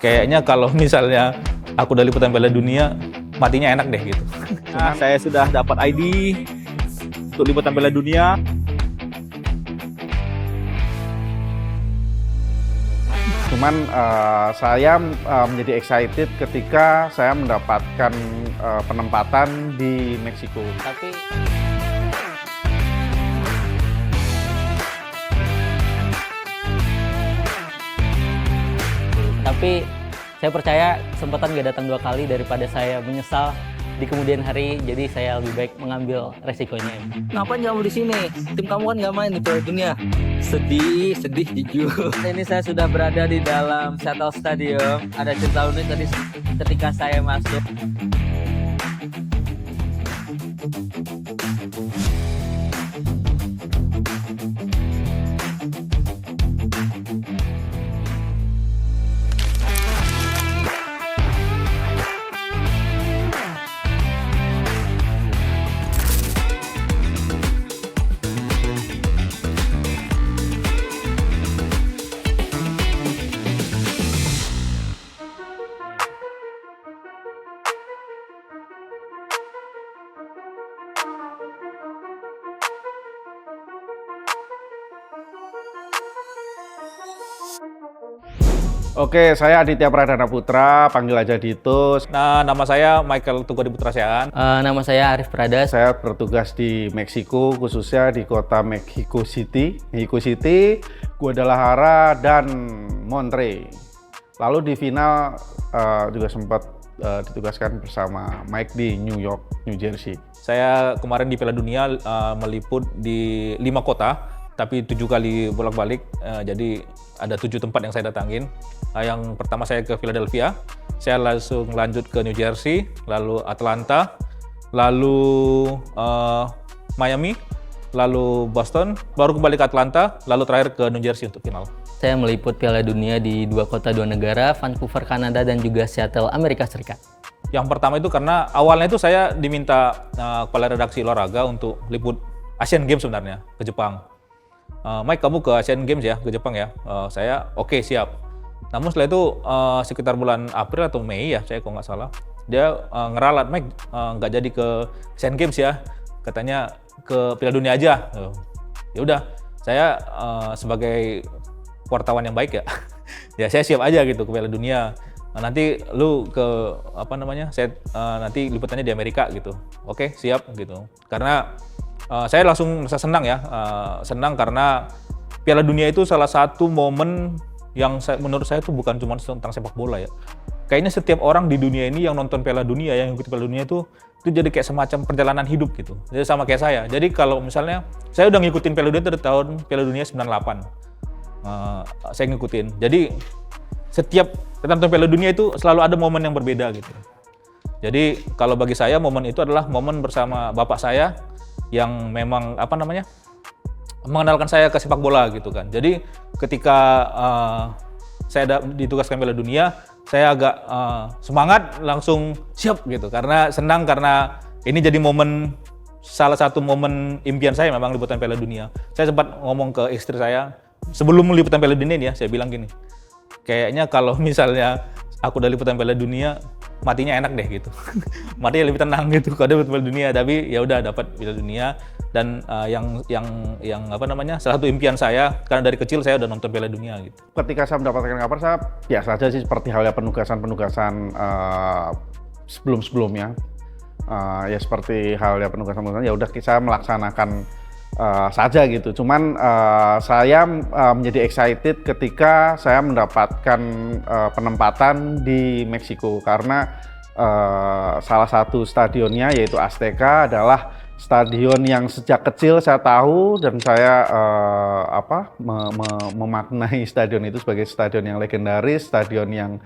Kayaknya kalau misalnya aku udah liputan Piala Dunia, matinya enak deh gitu. Nah, saya sudah dapat ID untuk liputan Piala Dunia. Cuman saya menjadi excited ketika saya mendapatkan penempatan di Meksiko. Tapi saya percaya kesempatan gak datang 2 kali daripada saya menyesal di kemudian hari. Jadi saya lebih baik mengambil resikonya. Ngapain kamu di sini? Tim kamu kan nggak main di Piala Dunia. Sedih jujur. Ini saya sudah berada di dalam Shuttle Stadium. Ada cerita unik tadi ketika saya masuk. Oke, saya Aditya Pradana Putra, panggil aja Dito. Nah, nama saya Michael Tunggu Adi Putra Sean. Nama saya Arif Pradas. Saya bertugas di Meksiko, khususnya di kota Mexico City, Guadalajara, dan Monterrey. Lalu di final juga sempat ditugaskan bersama Mike di New York, New Jersey. Saya kemarin di Piala Dunia meliput di 5 kota, tapi 7 kali bolak-balik. Jadi ada 7 tempat yang saya datangin. Yang pertama saya ke Philadelphia, saya langsung lanjut ke New Jersey, lalu Atlanta, lalu Miami, lalu Boston, baru kembali ke Atlanta, lalu terakhir ke New Jersey untuk final. Saya meliput Piala Dunia di 2 kota 2 negara, Vancouver, Kanada, dan juga Seattle, Amerika Serikat. Yang pertama itu karena awalnya itu saya diminta kepala redaksi olahraga untuk liput Asian Games sebenarnya ke Jepang. Mike, kamu ke Asian Games ya, ke Jepang ya? Saya oke, siap. Namun setelah itu sekitar bulan April atau Mei ya, saya kok nggak salah, dia ngeralat, Mike nggak jadi ke Asian Games ya, katanya ke Piala Dunia aja. Ya udah, saya sebagai wartawan yang baik ya, ya saya siap aja gitu ke Piala Dunia. Nanti lu ke saya nanti liputannya di Amerika gitu. Oke, siap gitu. Karena saya langsung merasa senang ya, senang karena Piala Dunia itu salah satu momen yang menurut saya itu bukan cuma tentang sepak bola ya. Kayaknya setiap orang di dunia ini yang nonton Piala Dunia, yang ikut Piala Dunia itu jadi kayak semacam perjalanan hidup gitu. Jadi sama kayak saya. Jadi kalau misalnya saya udah ngikutin Piala Dunia dari tahun Piala Dunia 98. Saya ngikutin. Jadi setiap nonton Piala Dunia itu selalu ada momen yang berbeda gitu. Jadi kalau bagi saya momen itu adalah momen bersama bapak saya yang memang mengenalkan saya ke sepak bola gitu kan. Jadi ketika saya ditugaskan Piala Dunia, saya agak semangat, langsung siap gitu. Karena senang karena ini jadi salah satu momen impian saya memang liputan Piala Dunia. Saya sempat ngomong ke istri saya sebelum liputan Piala Dunia ini ya, saya bilang gini, kayaknya kalau misalnya aku udah liputan Piala Dunia, matinya enak deh gitu. Matinya lebih tenang gitu kalau dapat Piala Dunia. Tapi ya udah dapat Piala Dunia. Dan salah satu impian saya, karena dari kecil saya udah nonton Piala Dunia gitu. Ketika saya mendapatkan kabar, saya biasa aja sih seperti halnya penugasan sebelum-sebelumnya. Ya seperti halnya penugasan ya udah saya melaksanakan saja gitu. Cuman saya menjadi excited ketika saya mendapatkan penempatan di Meksiko karena salah satu stadionnya yaitu Azteca adalah stadion yang sejak kecil saya tahu dan saya memaknai stadion itu sebagai stadion yang legendaris, stadion yang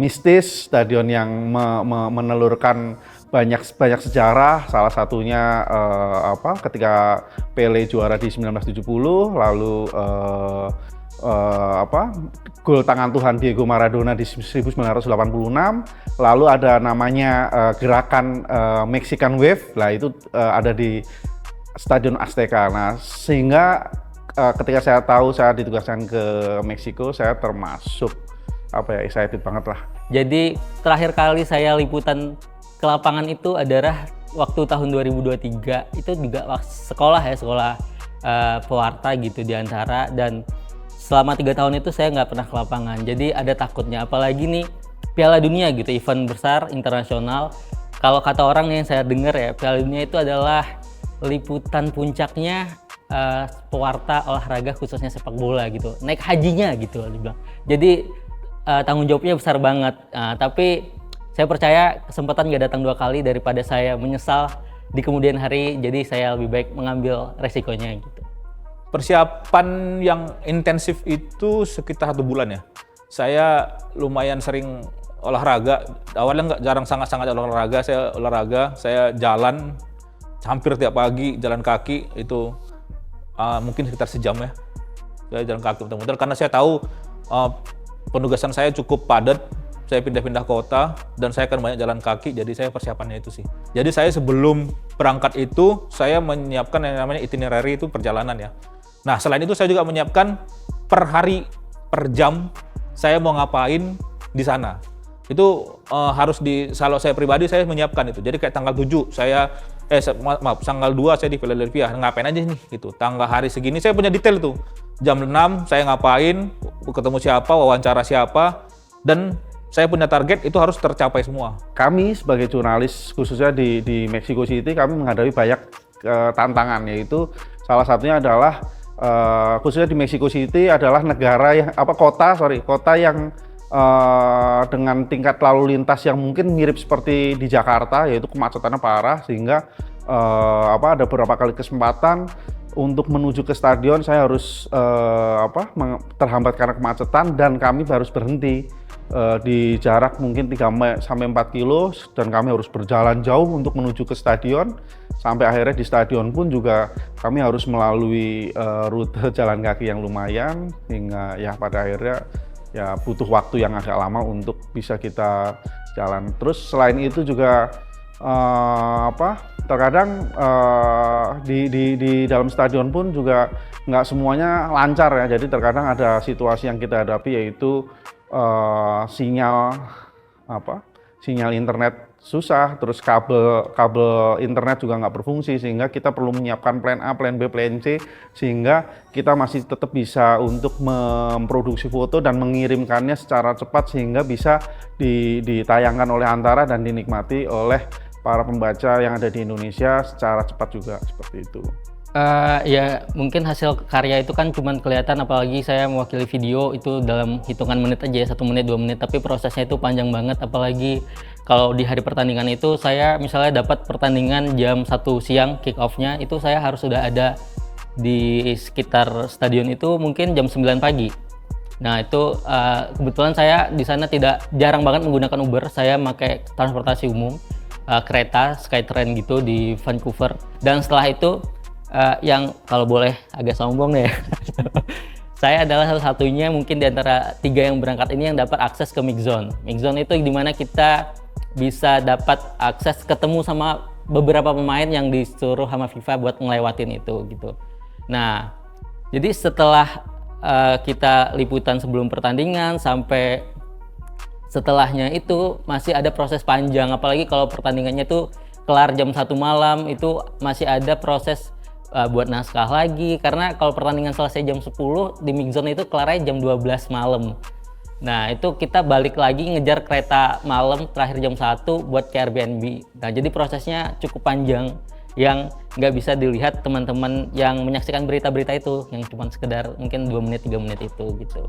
mistis, stadion yang menelurkan banyak sejarah. Salah satunya ketika Pele juara di 1970, lalu gol tangan Tuhan Diego Maradona di 1986, lalu ada namanya gerakan Mexican Wave, lah itu ada di Stadion Azteca. Nah, sehingga ketika saya tahu saya ditugaskan ke Meksiko, saya termasuk excited banget lah. Jadi terakhir kali saya liputan ke lapangan itu adalah waktu tahun 2023. Itu juga sekolah pewarta gitu di Antara, dan selama 3 tahun itu saya nggak pernah ke lapangan. Jadi ada takutnya, apalagi nih Piala Dunia gitu, event besar internasional. Kalau kata orang yang saya dengar ya, Piala Dunia itu adalah liputan puncaknya pewarta olahraga khususnya sepak bola gitu, naik hajinya gitu dibilang. Jadi tanggung jawabnya besar banget. Tapi saya percaya kesempatan gak datang 2 kali, daripada saya menyesal di kemudian hari. Jadi saya lebih baik mengambil resikonya gitu. Persiapan yang intensif itu sekitar 1 bulan ya. Saya lumayan sering olahraga. Awalnya sangat-sangat olahraga. Saya jalan hampir tiap pagi, jalan kaki itu mungkin sekitar sejam ya. Saya jalan kaki muter-muter karena saya tahu penugasan saya cukup padat. Saya pindah-pindah kota dan saya akan banyak jalan kaki, jadi saya persiapannya itu sih. Jadi saya sebelum berangkat itu saya menyiapkan yang namanya itinerary, itu perjalanan ya. Nah, selain itu saya juga menyiapkan per hari, per jam saya mau ngapain di sana. Itu kalau saya pribadi saya menyiapkan itu. Jadi kayak tanggal 7 tanggal 2 saya di Philadelphia, ngapain aja nih gitu. Tanggal hari segini saya punya detail tuh. Jam 6 saya ngapain, ketemu siapa, wawancara siapa, dan saya punya target itu harus tercapai semua. Kami sebagai jurnalis khususnya di Mexico City, kami menghadapi banyak tantangan, yaitu salah satunya adalah khususnya di Mexico City adalah kota yang dengan tingkat lalu lintas yang mungkin mirip seperti di Jakarta, yaitu kemacetannya parah, sehingga ada beberapa kali kesempatan untuk menuju ke stadion saya harus terhambat karena kemacetan, dan kami harus berhenti di jarak mungkin 3 sampai 4 kilo, dan kami harus berjalan jauh untuk menuju ke stadion. Sampai akhirnya di stadion pun juga kami harus melalui rute jalan kaki yang lumayan, hingga ya pada akhirnya ya butuh waktu yang agak lama untuk bisa kita jalan. Terus selain itu juga terkadang di dalam stadion pun juga nggak semuanya lancar ya. Jadi terkadang ada situasi yang kita hadapi, yaitu sinyal internet susah, terus kabel internet juga nggak berfungsi, sehingga kita perlu menyiapkan plan A, plan B, plan C, sehingga kita masih tetap bisa untuk memproduksi foto dan mengirimkannya secara cepat sehingga bisa ditayangkan oleh Antara dan dinikmati oleh para pembaca yang ada di Indonesia secara cepat juga, seperti itu. Ya mungkin hasil karya itu kan cuman kelihatan, apalagi saya mewakili video itu dalam hitungan menit aja ya, 1 menit 2 menit, tapi prosesnya itu panjang banget. Apalagi kalau di hari pertandingan itu saya misalnya dapat pertandingan jam 1 siang kick off-nya, itu saya harus sudah ada di sekitar stadion itu mungkin jam 9 pagi. Nah itu kebetulan saya di sana jarang banget menggunakan Uber, saya pakai transportasi umum, kereta Skytrain gitu di Vancouver. Dan setelah itu yang kalau boleh agak sombong ya, saya adalah salah satunya mungkin di antara 3 yang berangkat ini yang dapat akses ke Mix Zone. Mix Zone itu dimana kita bisa dapat akses ketemu sama beberapa pemain yang disuruh sama FIFA buat ngelewatin itu gitu. Nah, jadi setelah kita liputan sebelum pertandingan sampai setelahnya itu masih ada proses panjang, apalagi kalau pertandingannya tuh kelar jam 1 malam, itu masih ada proses buat naskah lagi, karena kalau pertandingan selesai jam 10 di Mix Zone itu kelarnya jam 12 malam. Nah itu kita balik lagi ngejar kereta malam terakhir jam 1 buat ke Airbnb. Nah jadi prosesnya cukup panjang yang nggak bisa dilihat teman-teman yang menyaksikan berita-berita itu, yang cuma sekedar mungkin 2 menit 3 menit itu gitu.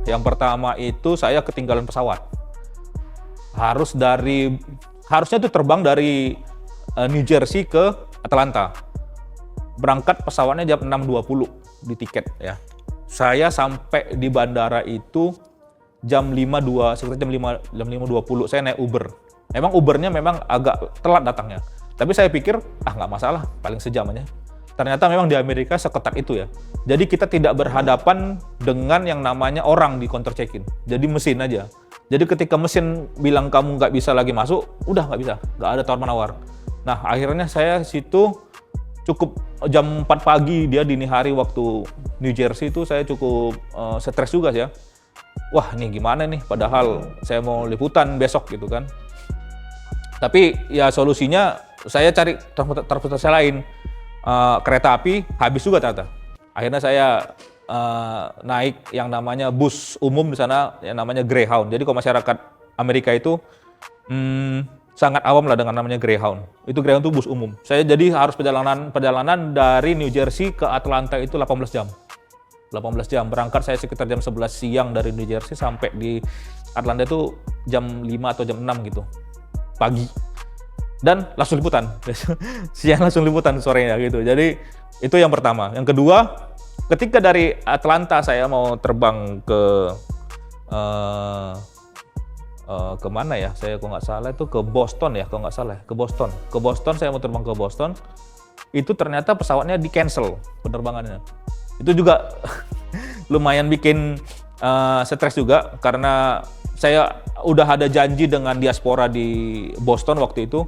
Yang pertama itu saya ketinggalan pesawat. Harusnya tuh terbang dari New Jersey ke Atlanta. Berangkat pesawatnya jam 6.20 di tiket ya. Saya sampai di bandara itu sekitar jam 5.20 saya naik Uber. Memang Ubernya memang agak telat datangnya. Tapi saya pikir, nggak masalah, paling sejam aja. Ternyata memang di Amerika seketat itu ya. Jadi kita tidak berhadapan dengan yang namanya orang di counter check-in. Jadi mesin aja. Jadi ketika mesin bilang kamu nggak bisa lagi masuk, udah nggak bisa, nggak ada tawar-menawar. Nah akhirnya saya situ cukup jam 4 pagi, dia dini hari waktu New Jersey itu saya cukup stres juga ya. Wah nih gimana nih, padahal saya mau liputan besok gitu kan. Tapi ya solusinya saya cari transportasi lain. Kereta api habis juga ternyata. Akhirnya saya naik yang namanya bus umum di sana yang namanya Greyhound. Jadi kalau masyarakat Amerika itu sangat awam lah dengan namanya Greyhound. Itu Greyhound itu bus umum. Saya jadi harus perjalanan dari New Jersey ke Atlanta itu 18 jam. 18 jam. Berangkat saya sekitar jam 11 siang dari New Jersey sampai di Atlanta itu jam 5 atau jam 6 gitu. Pagi. Dan langsung liputan. Siang langsung liputan sorenya gitu. Jadi itu yang pertama. Yang kedua, ketika dari Atlanta saya mau terbang ke mana ya? Saya kalau nggak salah itu ke Boston ya, kalau nggak salah ke Boston. Ke Boston saya mau terbang ke Boston. Itu ternyata pesawatnya di cancel penerbangannya. Itu juga lumayan bikin stres juga karena saya udah ada janji dengan diaspora di Boston waktu itu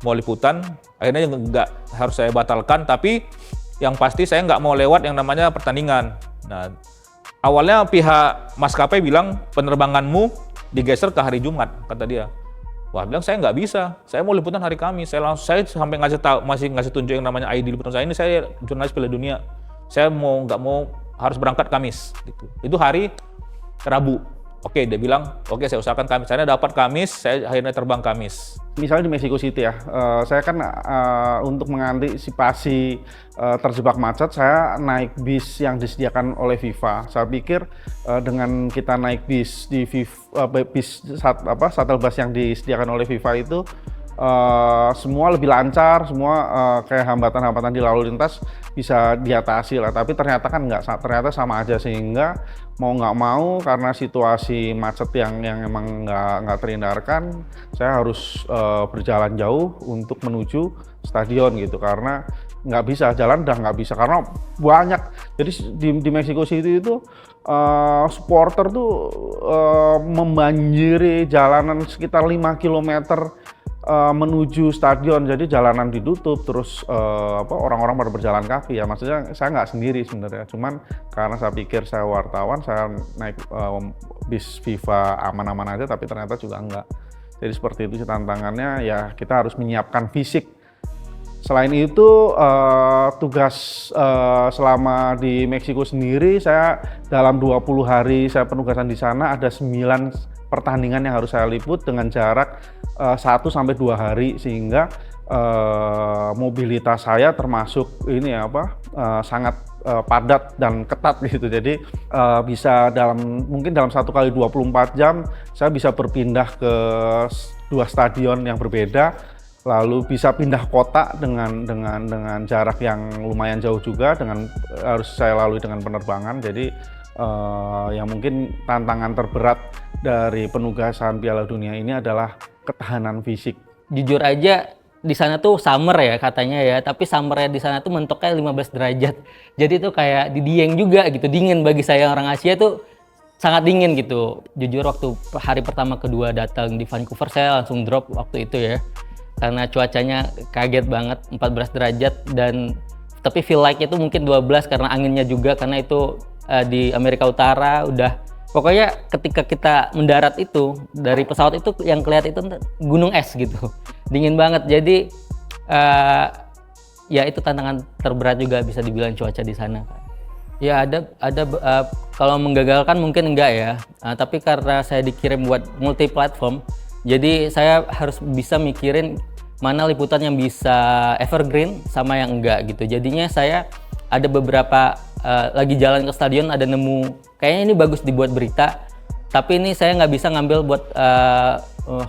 mau liputan, akhirnya nggak harus saya batalkan, tapi yang pasti saya nggak mau lewat yang namanya pertandingan. Nah, awalnya pihak maskapai bilang penerbanganmu digeser ke hari Jumat, kata dia. Wah, bilang saya nggak bisa, saya mau liputan hari Kamis. Saya sampai masih ngasih tunjuk yang namanya ID liputan saya ini, saya jurnalis Piala Dunia. Saya nggak mau harus berangkat Kamis. Gitu. Itu hari Rabu. Oke, dia bilang, oke saya usahakan Kamis. Saya dapat Kamis, saya akhirnya terbang Kamis. Misalnya di Mexico City ya, saya kan untuk mengantisipasi terjebak macet, saya naik bis yang disediakan oleh FIFA. Saya pikir dengan kita naik bis di shuttle bus yang disediakan oleh FIFA itu semua lebih lancar, semua kayak hambatan-hambatan di lalu lintas bisa diatasi lah. Tapi ternyata kan ternyata sama aja, sehingga mau nggak mau karena situasi macet yang emang nggak terhindarkan, saya harus berjalan jauh untuk menuju stadion gitu, karena nggak bisa jalan, udah nggak bisa karena banyak. Jadi di Mexico City itu supporter tuh membanjiri jalanan sekitar 5 km menuju stadion. Jadi jalanan ditutup, terus orang-orang pada berjalan kaki ya. Maksudnya saya nggak sendiri sebenarnya, cuman karena saya pikir saya wartawan, saya naik bis FIFA aman-aman aja, tapi ternyata juga enggak. Jadi seperti itu sih tantangannya, ya kita harus menyiapkan fisik. Selain itu tugas selama di Meksiko sendiri, saya dalam 20 hari saya penugasan di sana ada 9 pertandingan yang harus saya liput dengan jarak 1-2 hari, sehingga mobilitas saya termasuk ini sangat padat dan ketat gitu. Jadi bisa mungkin dalam 1 kali 24 jam saya bisa berpindah ke 2 stadion yang berbeda, lalu bisa pindah kota dengan jarak yang lumayan jauh juga, harus saya lalui dengan penerbangan. Jadi yang mungkin tantangan terberat dari penugasan Piala Dunia ini adalah ketahanan fisik. Jujur aja di sana tuh summer ya katanya ya, tapi summernya di sana tuh mentoknya 15 derajat. Jadi tuh kayak di Dieng juga gitu, dingin bagi saya orang Asia tuh sangat dingin gitu. Jujur waktu hari pertama kedua datang di Vancouver saya langsung drop waktu itu ya. Karena cuacanya kaget banget 14 derajat, dan tapi feel like-nya itu mungkin 12 karena anginnya juga, karena itu di Amerika Utara udah pokoknya ketika kita mendarat itu dari pesawat itu yang kelihatan itu gunung es gitu, dingin banget. Jadi ya itu tantangan terberat juga bisa dibilang cuaca di sana. Ya ada kalau menggagalkan mungkin enggak ya, tapi karena saya dikirim buat multi platform, jadi saya harus bisa mikirin mana liputan yang bisa evergreen sama yang enggak gitu. Jadinya saya ada beberapa lagi jalan ke stadion ada nemu kayaknya ini bagus dibuat berita, tapi ini saya nggak bisa ngambil buat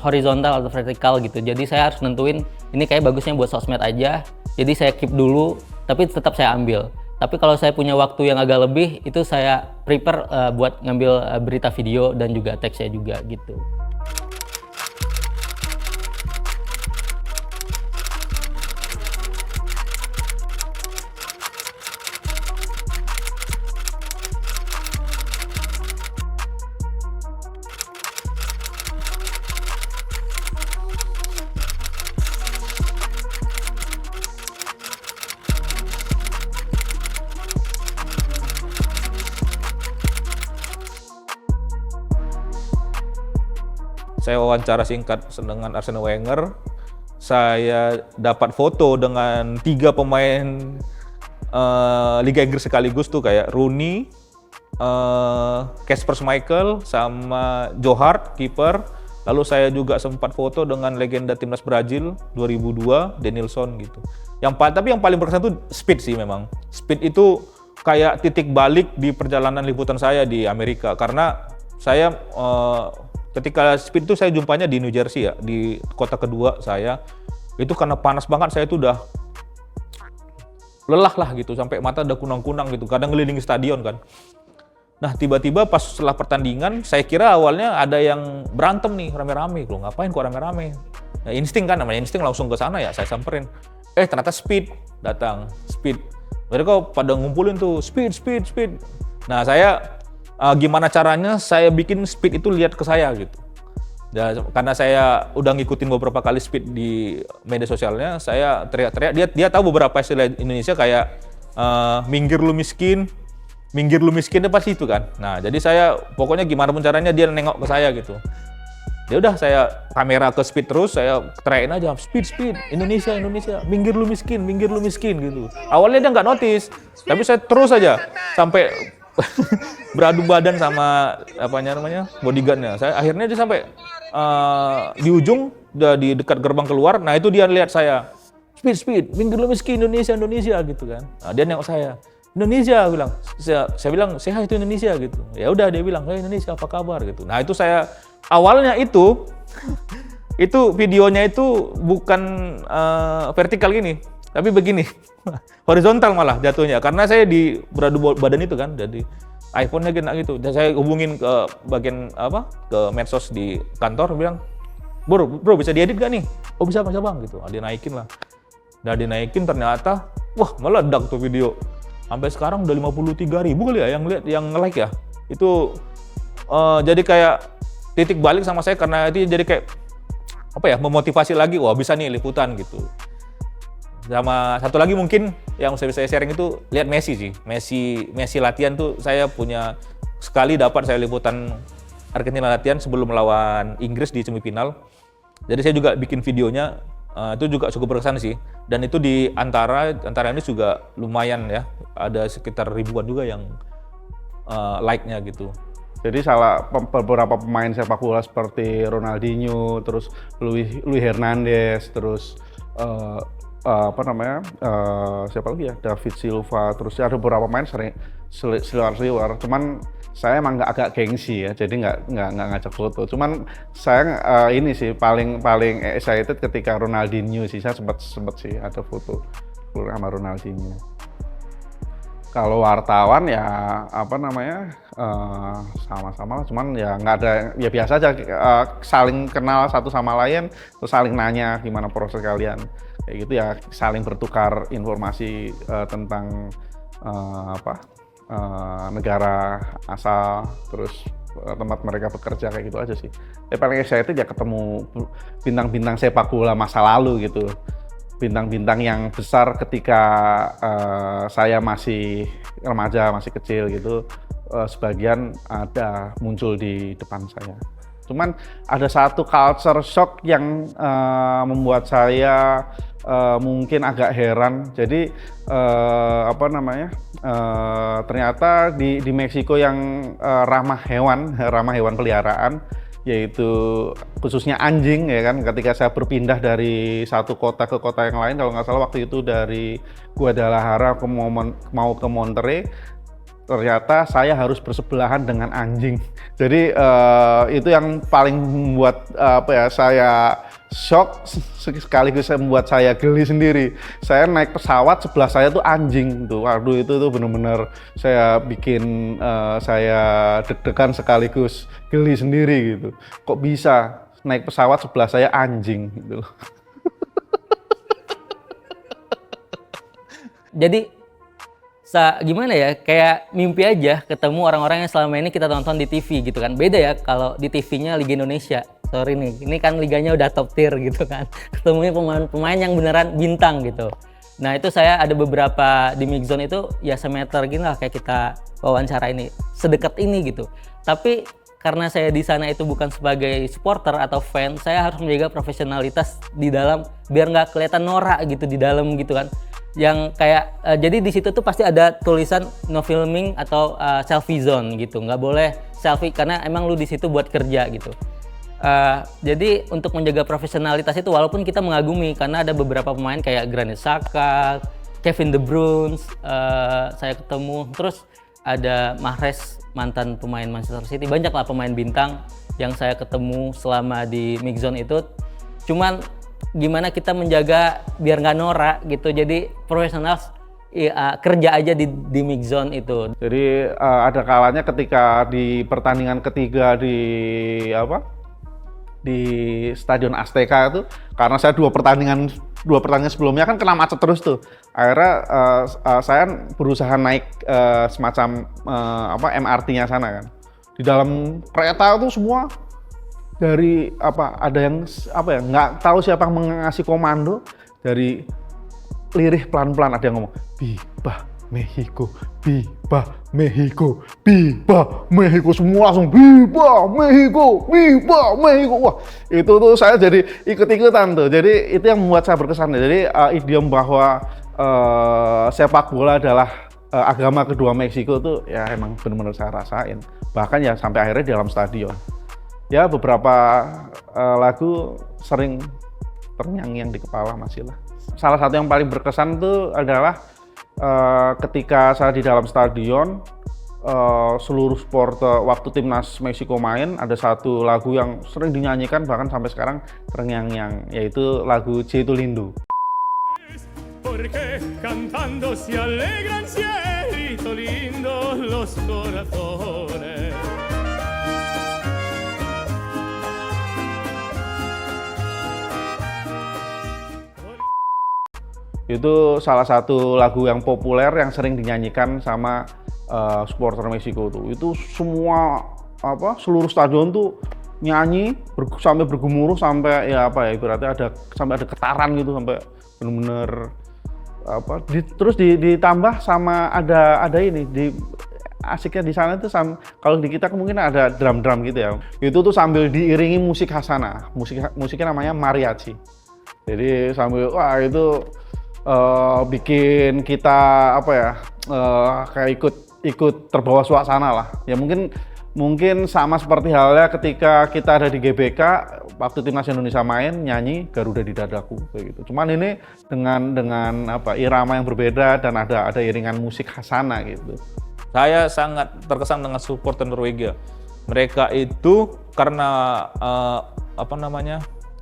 horizontal atau vertikal gitu. Jadi saya harus nentuin ini kayak bagusnya buat sosmed aja, jadi saya keep dulu tapi tetap saya ambil. Tapi kalau saya punya waktu yang agak lebih, itu saya prepare buat ngambil berita video dan juga teksnya juga gitu. saya wawancara singkat dengan Arsene Wenger. Saya dapat foto dengan 3 pemain Liga Inggris sekaligus tuh, kayak Rooney, Kasper Schmeichel, sama Joe Hart, kiper. Lalu saya juga sempat foto dengan legenda timnas Brazil 2002, Denilson gitu. Tapi yang paling berkesan tuh Speed sih memang. Speed itu kayak titik balik di perjalanan liputan saya di Amerika, karena saya ketika Speed itu saya jumpanya di New Jersey ya, di kota kedua saya. Itu karena panas banget, saya itu udah lelah lah gitu, sampai mata udah kunang-kunang gitu, kadang ngelilingi stadion kan. Nah tiba-tiba pas setelah pertandingan, saya kira awalnya ada yang berantem nih rame-rame. Loh ngapain kok rame-rame? Ya, insting kan, namanya insting, langsung ke sana ya, saya samperin. Ternyata Speed datang, Speed. Mereka pada ngumpulin tuh, Speed. Nah saya gimana caranya saya bikin Speed itu lihat ke saya gitu. Ya, karena saya udah ngikutin beberapa kali Speed di media sosialnya, saya teriak-teriak. Dia tahu beberapa istilah Indonesia kayak minggir lu miskin dia pasti itu kan. Nah jadi saya pokoknya gimana pun caranya dia nengok ke saya gitu. Ya udah, saya kamera ke Speed terus, saya teriakin aja, Speed, Indonesia, minggir lu miskin gitu. Awalnya dia nggak notice, tapi saya terus aja sampai beradu badan sama bodyguardnya. Akhirnya dia sampai di ujung, udah di dekat gerbang keluar. Nah itu dia lihat saya, Speed, minggir lu miskin, Indonesia gitu kan. Nah, dia nengok saya, Indonesia, bilang. Saya bilang, sehat itu Indonesia gitu. Ya udah, dia bilang, hey Indonesia apa kabar gitu. Nah itu saya awalnya itu videonya itu bukan vertikal gini, tapi begini, horizontal malah jatuhnya, karena saya di beradu badan itu kan, jadi iPhone-nya kena gitu. Dan saya hubungin ke bagian ke medsos di kantor, bilang, bro bisa diedit gak nih? Oh bisa bang gitu. Dia naikin lah. Nah dinaikin ternyata, wah meledak tuh video. Sampai sekarang udah 53.000 kali ya yang like ya. Itu jadi kayak titik balik sama saya, karena itu jadi kayak memotivasi lagi, wah bisa nih liputan gitu. Sama satu lagi mungkin yang saya sharing itu, lihat Messi sih. Messi latihan tuh, saya punya sekali dapat saya liputan Argentina latihan sebelum melawan Inggris di semifinal. Jadi saya juga bikin videonya, itu juga cukup berkesan sih. Dan itu di antara ini juga lumayan ya, ada sekitar ribuan juga yang like-nya gitu. Jadi beberapa pemain sepak bola seperti Ronaldinho, terus Luis Hernandez, terus siapa lagi ya, David Silva, terus ada beberapa pemain sering seliwar. Cuman saya emang agak gengsi ya, jadi nggak ngajak foto. Cuman saya ini sih paling excited ketika Ronaldinho sih, saya sempat sih ada foto sama Ronaldinho. Kalau wartawan ya sama-sama, cuman ya nggak ada, ya biasa aja, saling kenal satu sama lain, terus saling nanya gimana proses kalian, kayak gitu ya, saling bertukar informasi tentang negara asal, terus tempat mereka bekerja, kayak gitu aja sih. Tapi paling excited ya ketemu bintang-bintang sepak bola masa lalu gitu. Bintang-bintang yang besar ketika saya masih remaja, masih kecil gitu, sebagian ada muncul di depan saya. Cuman ada satu culture shock yang membuat saya mungkin agak heran. Jadi ternyata di Meksiko yang ramah hewan peliharaan, yaitu khususnya anjing ya kan, ketika saya berpindah dari satu kota ke kota yang lain, kalau nggak salah waktu itu dari Guadalajara mau ke Monterrey, ternyata saya harus bersebelahan dengan anjing. Jadi itu yang paling membuat saya shock, sekaligus membuat saya geli sendiri. Saya naik pesawat, sebelah saya tuh anjing tuh. Waduh, itu tuh bener-bener saya bikin saya deg-degan sekaligus geli sendiri gitu. Kok bisa naik pesawat sebelah saya anjing gitu. Jadi gimana ya, kayak mimpi aja ketemu orang-orang yang selama ini kita tonton di TV gitu kan. Beda ya kalau di TV-nya Liga Indonesia. Sorry nih, ini kan liganya udah top tier gitu kan. Ketemunya pemain-pemain yang beneran bintang gitu. Nah itu saya ada beberapa di mix zone itu ya semeter gini lah kayak kita wawancara ini. Sedekat ini gitu. Tapi karena saya di sana itu bukan sebagai supporter atau fan, saya harus menjaga profesionalitas di dalam biar nggak kelihatan norak gitu di dalam gitu kan. Yang kayak jadi di situ tuh pasti ada tulisan no filming atau selfie zone gitu, nggak boleh selfie karena emang lu di situ buat kerja gitu. Jadi untuk menjaga profesionalitas itu walaupun kita mengagumi karena ada beberapa pemain kayak Granit Xhaka, Kevin De Bruyne, saya ketemu, terus ada Mahrez, mantan pemain Manchester City, banyak lah pemain bintang yang saya ketemu selama di mix zone itu. Cuman gimana kita menjaga biar nggak norak gitu, jadi profesional kerja aja di mix zone itu. Jadi ada kalanya ketika di pertandingan ketiga di Stadion Azteca itu, karena saya dua pertandingan sebelumnya kan kena macet terus tuh. Akhirnya saya berusaha naik semacam MRT-nya sana kan. Di dalam kereta itu semua dari ada yang nggak tahu siapa yang mengasih komando, dari lirih pelan-pelan ada yang ngomong Viva Mexico, Viva Mexico, Viva Mexico, semua langsung Viva Mexico, Viva Mexico. Wah, itu tuh saya jadi ikut-ikutan tuh. Jadi itu yang membuat saya berkesan. Jadi idiom bahwa sepak bola adalah agama kedua Meksiko tuh ya emang benar-benar saya rasain. Bahkan ya sampai akhirnya di dalam stadion. Ya beberapa lagu sering terngiang-ngiang di kepala masih lah. Salah satu yang paling berkesan tuh adalah ketika saya di dalam stadion, seluruh supporter waktu timnas Meksiko main, ada satu lagu yang sering dinyanyikan bahkan sampai sekarang terngiang-ngiang, yaitu lagu Cielito Lindo. Porque cantando se alegran cielito lindo los corazones. Itu salah satu lagu yang populer yang sering dinyanyikan sama supporter Meksiko tuh. Itu semua seluruh stadion tuh nyanyi sampai bergemuruh, sampai ibaratnya sampai ada getaran gitu, sampai benar-benar terus ditambah sama ada ini di asiknya di sana tuh kalau di kita mungkin ada drum gitu ya. Itu tuh sambil diiringi musik khas sana. Musiknya namanya mariachi. Jadi sambil itu bikin kita kayak ikut terbawa suasana lah. Ya mungkin sama seperti halnya ketika kita ada di GBK waktu timnas Indonesia main nyanyi Garuda di Dadaku kayak gitu. Cuman ini dengan irama yang berbeda dan ada iringan musik khas sana gitu. Saya sangat terkesan dengan supporter Norwegia. Mereka itu karena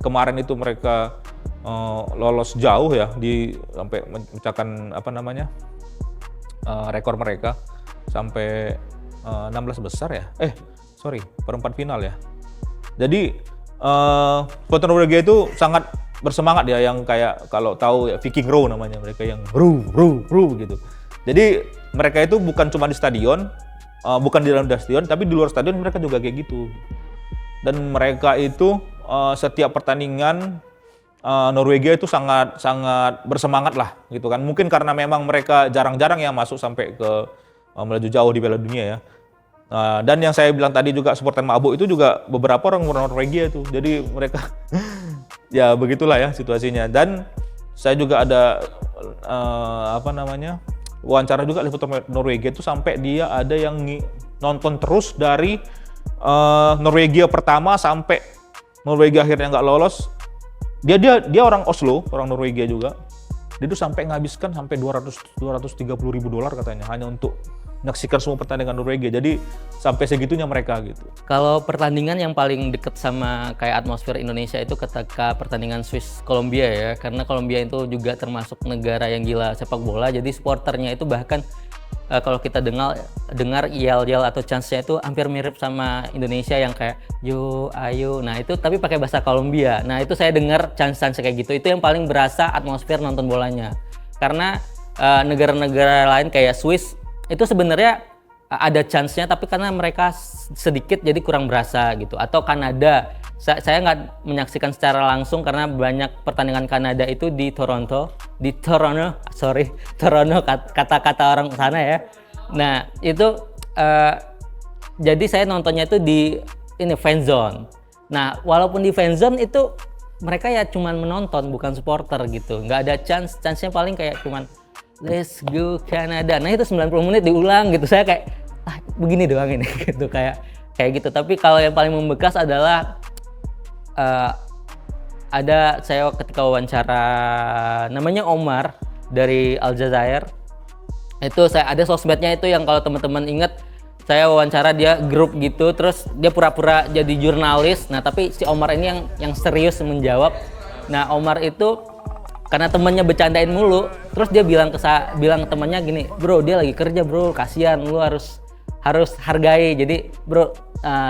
kemarin itu mereka lolos jauh ya, sampai memecahkan rekor mereka sampai 16 besar ya. Perempat final ya. Jadi supporter Norwegia itu sangat bersemangat ya, yang kayak kalau tahu ya Viking Row namanya, mereka yang ru gitu. Jadi mereka itu bukan cuma di stadion, bukan di dalam stadion, tapi di luar stadion mereka juga kayak gitu. Dan mereka itu setiap pertandingan Norwegia itu sangat bersemangat lah gitu kan. Mungkin karena memang mereka jarang-jarang yang masuk sampai ke melaju jauh di Piala Dunia ya. Dan yang saya bilang tadi juga supporter mabuk itu juga beberapa orang Norwegia itu. Jadi mereka ya begitulah ya situasinya. Dan saya juga ada wawancara juga supporter Norwegia itu, sampai dia ada yang nonton terus dari Norwegia pertama sampai Norwegia akhirnya nggak lolos. Dia orang Oslo, orang Norwegia juga. Dia tuh sampai menghabiskan sampai $230.000 katanya hanya untuk menyaksikan semua pertandingan Norwegia. Jadi sampai segitunya mereka gitu. Kalau pertandingan yang paling deket sama kayak atmosfer Indonesia itu ketika pertandingan Swiss Kolombia ya, karena Kolombia itu juga termasuk negara yang gila sepak bola. Jadi supporternya itu bahkan kalau kita dengar yel-yel atau chance-nya itu hampir mirip sama Indonesia yang kayak yo ayo. Nah itu tapi pakai bahasa Kolombia. Nah itu saya dengar chance-chance kayak gitu. Itu yang paling berasa atmosfer nonton bolanya. Karena negara-negara lain kayak Swiss itu sebenarnya ada chance-nya, tapi karena mereka sedikit jadi kurang berasa gitu. Atau Kanada, saya nggak menyaksikan secara langsung karena banyak pertandingan Kanada itu di Toronto, kata-kata orang sana ya. Nah itu Jadi saya nontonnya itu di ini fanzone. Nah, walaupun di fanzone itu mereka ya cuman menonton, bukan supporter gitu. Nggak ada chance-nya paling kayak cuman let's go Canada. Nah, itu 90 menit diulang gitu. Saya kayak begini doang ini gitu kayak gitu. Tapi kalau yang paling membekas adalah ada saya ketika wawancara namanya Omar dari Aljazair. Itu saya ada sosmednya itu yang kalau teman-teman ingat saya wawancara dia grup gitu, terus dia pura-pura jadi jurnalis. Nah, tapi si Omar ini yang serius menjawab. Nah, Omar itu karena temennya bercandain mulu, terus dia bilang ke temannya gini, bro dia lagi kerja bro, kasihan, lu harus hargai. Jadi bro,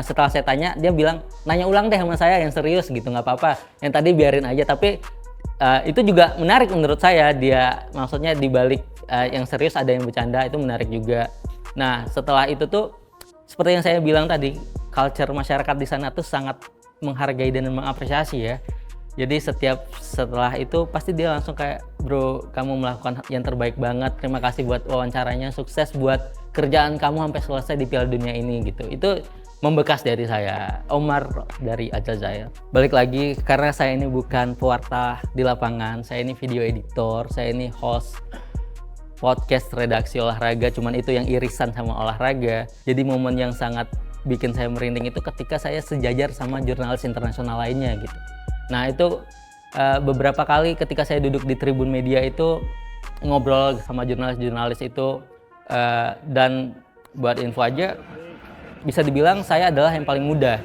setelah saya tanya, dia bilang nanya ulang deh sama saya yang serius gitu, nggak apa-apa. Yang tadi biarin aja. Tapi itu juga menarik menurut saya. Dia maksudnya dibalik yang serius ada yang bercanda, itu menarik juga. Nah, setelah itu tuh seperti yang saya bilang tadi, culture masyarakat di sana tuh sangat menghargai dan mengapresiasi ya. Jadi setelah itu pasti dia langsung kayak, bro kamu melakukan yang terbaik banget, terima kasih buat wawancaranya, sukses buat kerjaan kamu sampai selesai di Piala Dunia ini gitu. Itu membekas dari saya, Omar dari Aljazair. Balik lagi, karena saya ini bukan pewarta di lapangan, saya ini video editor, saya ini host podcast redaksi olahraga, cuman itu yang irisan sama olahraga. Jadi momen yang sangat bikin saya merinding itu ketika saya sejajar sama jurnalis internasional lainnya gitu. Nah, itu beberapa kali ketika saya duduk di tribun media itu ngobrol sama jurnalis-jurnalis itu, dan buat info aja, bisa dibilang saya adalah yang paling muda,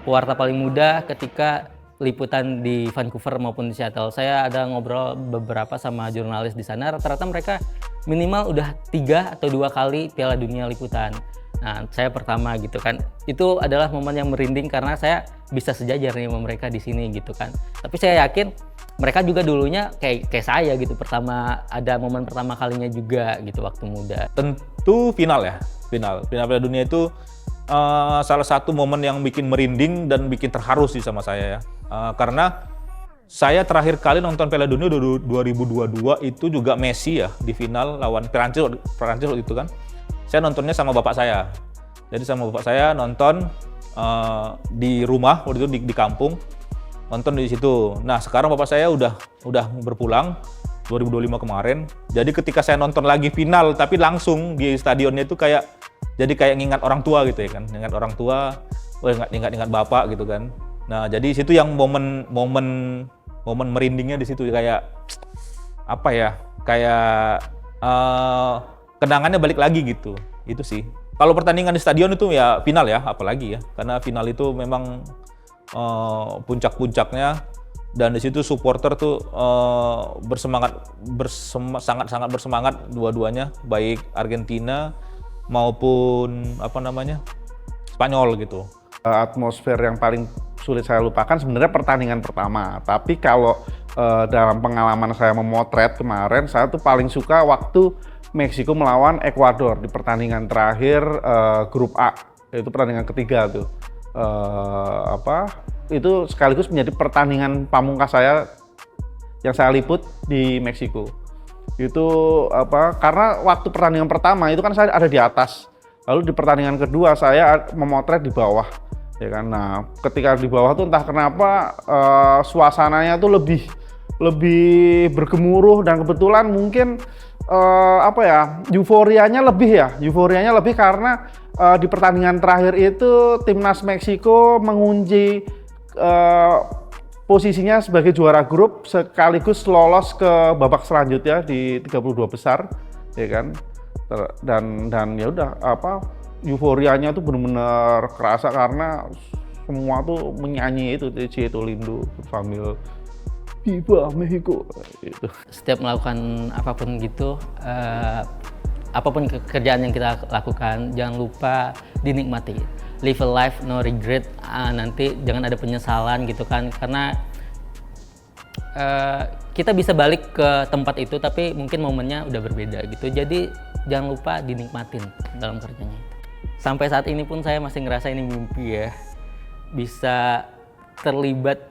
pewarta paling muda ketika liputan di Vancouver maupun di Seattle. Saya ada ngobrol beberapa sama jurnalis di sana, rata-rata mereka minimal udah 3 atau 2 kali Piala Dunia liputan. Nah, saya pertama gitu kan. Itu adalah momen yang merinding karena saya bisa sejajar nih sama mereka di sini gitu kan. Tapi saya yakin mereka juga dulunya kayak saya gitu, ada momen pertama kalinya juga gitu waktu muda. Tentu final ya, final Piala Dunia itu salah satu momen yang bikin merinding dan bikin terharu sih sama saya ya. Karena saya terakhir kali nonton Piala Dunia 2022 itu juga Messi ya di final lawan Perancis waktu itu kan. Saya nontonnya sama bapak saya. Jadi sama bapak saya nonton di rumah waktu itu di kampung, nonton di situ. Nah, sekarang bapak saya udah berpulang 2025 kemarin. Jadi ketika saya nonton lagi final tapi langsung di stadionnya itu kayak ngingat orang tua gitu ya kan. Ingat orang tua, ingat bapak gitu kan. Nah, jadi situ yang momen merindingnya di situ kayak apa ya? Kayak kenangannya balik lagi gitu. Itu sih. Kalau pertandingan di stadion itu ya final ya, apalagi ya. Karena final itu memang puncak-puncaknya, dan di situ supporter tuh sangat bersemangat dua-duanya, baik Argentina maupun Spanyol gitu. Atmosfer yang paling sulit saya lupakan sebenarnya pertandingan pertama. Tapi kalau dalam pengalaman saya memotret kemarin, saya tuh paling suka waktu Meksiko melawan Ekuador di pertandingan terakhir grup A. Itu pertandingan ketiga tuh. Itu sekaligus menjadi pertandingan pamungkas saya yang saya liput di Meksiko. Itu karena waktu pertandingan pertama itu kan saya ada di atas. Lalu di pertandingan kedua saya memotret di bawah, ya kan. Nah, ketika di bawah tuh entah kenapa suasananya tuh lebih bergemuruh, dan kebetulan mungkin euforianya lebih karena di pertandingan terakhir itu timnas Meksiko mengunci posisinya sebagai juara grup sekaligus lolos ke babak selanjutnya di 32 besar, ya kan. Dan ya udah euforianya tuh benar-benar kerasa karena semua tuh menyanyi itu Cieto Lindo sambil Viva Mexico gitu. Setiap melakukan apapun gitu, apapun kerjaan yang kita lakukan, jangan lupa dinikmati. Live a life no regret. Nanti jangan ada penyesalan gitu kan, karena kita bisa balik ke tempat itu tapi mungkin momennya udah berbeda gitu. Jadi jangan lupa dinikmatin dalam kerjanya. Sampai saat ini pun saya masih ngerasa ini mimpi ya, bisa terlibat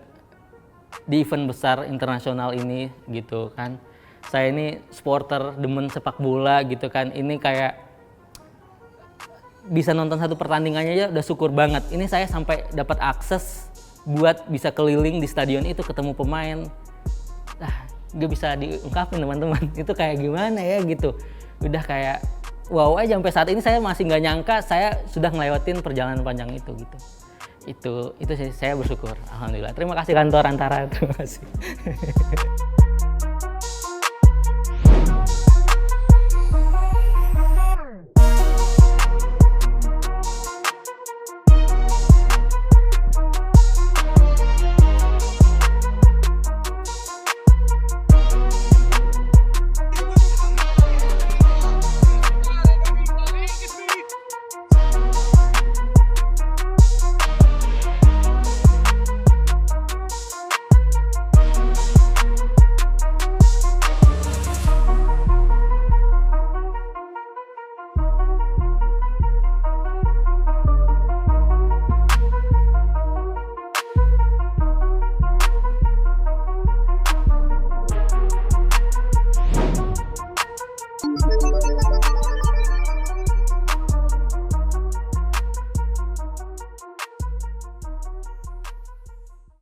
di event besar internasional ini gitu kan. Saya ini supporter demen sepak bola gitu kan. Ini kayak bisa nonton satu pertandingannya aja udah syukur banget. Ini saya sampai dapat akses buat bisa keliling di stadion itu ketemu pemain. Gak bisa diungkapin teman-teman. Itu kayak gimana ya gitu. Udah kayak wow aja sampai saat ini saya masih nggak nyangka saya sudah ngelewatin perjalanan panjang itu gitu. Itu sih saya bersyukur. Alhamdulillah. Terima kasih kantor Antara. Terima kasih.